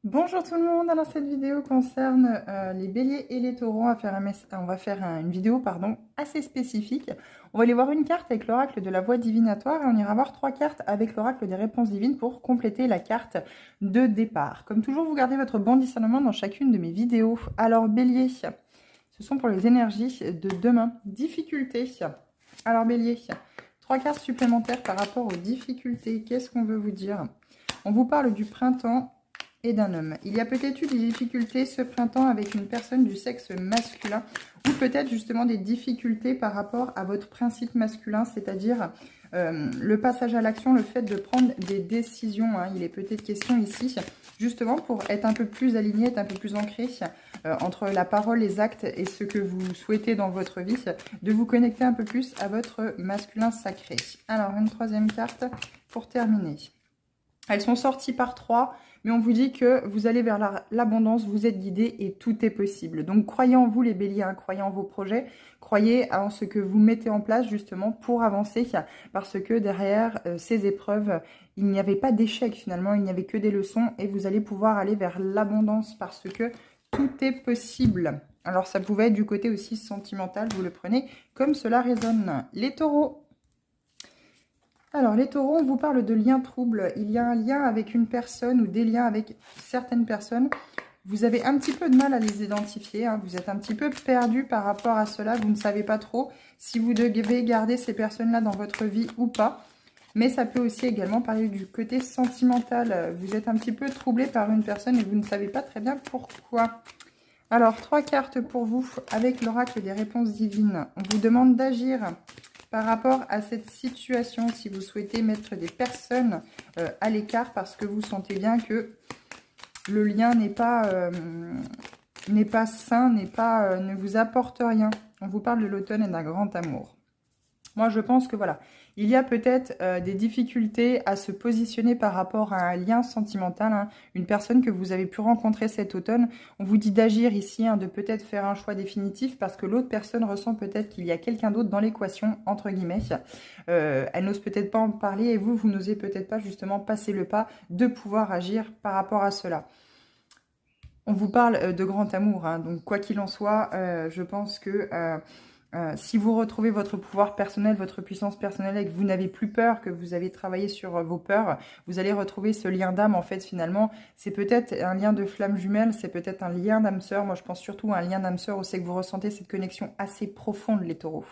Bonjour tout le monde, alors cette vidéo concerne les béliers et les taureaux. On va faire une vidéo assez spécifique. On va aller voir une carte avec l'oracle de la voix divinatoire et on ira voir 3 cartes avec l'oracle des réponses divines pour compléter la carte de départ. Comme toujours, vous gardez votre bon discernement dans chacune de mes vidéos. Alors bélier, ce sont pour les énergies de demain. Difficultés. Alors bélier, 3 cartes supplémentaires par rapport aux difficultés. Qu'est-ce qu'on veut vous dire? On vous parle du printemps et d'un homme. Il y a peut-être eu des difficultés ce printemps avec une personne du sexe masculin ou peut-être justement des difficultés par rapport à votre principe masculin, c'est-à-dire le passage à l'action, le fait de prendre des décisions. Il est peut-être question ici, justement pour être un peu plus aligné, être un peu plus ancré entre la parole, les actes et ce que vous souhaitez dans votre vie, de vous connecter un peu plus à votre masculin sacré. Alors, une 3e carte pour terminer. Elles sont sorties par 3, mais on vous dit que vous allez vers l'abondance, vous êtes guidé et tout est possible. Donc croyez en vous les béliers, croyez en vos projets, croyez en ce que vous mettez en place justement pour avancer, parce que derrière ces épreuves, il n'y avait pas d'échec finalement, il n'y avait que des leçons et vous allez pouvoir aller vers l'abondance parce que tout est possible. Alors ça pouvait être du côté aussi sentimental, vous le prenez comme cela résonne. Les taureaux. Alors, les taureaux, on vous parle de liens troubles. Il y a un lien avec une personne ou des liens avec certaines personnes. Vous avez un petit peu de mal à les identifier. Vous êtes un petit peu perdu par rapport à cela. Vous ne savez pas trop si vous devez garder ces personnes-là dans votre vie ou pas. Mais ça peut aussi également parler du côté sentimental. Vous êtes un petit peu troublé par une personne et vous ne savez pas très bien pourquoi. Alors, 3 cartes pour vous avec l'oracle des réponses divines. On vous demande d'agir par rapport à cette situation, si vous souhaitez mettre des personnes à l'écart parce que vous sentez bien que le lien n'est pas sain, ne vous apporte rien. On vous parle de l'automne et d'un grand amour. Moi, je pense que voilà, il y a peut-être des difficultés à se positionner par rapport à un lien sentimental, une personne que vous avez pu rencontrer cet automne. On vous dit d'agir ici, de peut-être faire un choix définitif parce que l'autre personne ressent peut-être qu'il y a quelqu'un d'autre dans l'équation, entre guillemets. Elle n'ose peut-être pas en parler et vous n'osez peut-être pas justement passer le pas de pouvoir agir par rapport à cela. On vous parle de grand amour, donc quoi qu'il en soit, je pense que si vous retrouvez votre pouvoir personnel, votre puissance personnelle et que vous n'avez plus peur, que vous avez travaillé sur vos peurs, vous allez retrouver ce lien d'âme en fait finalement. C'est peut-être un lien de flamme jumelle, c'est peut-être un lien d'âme sœur. Moi je pense surtout à un lien d'âme sœur où c'est que vous ressentez cette connexion assez profonde les taureaux.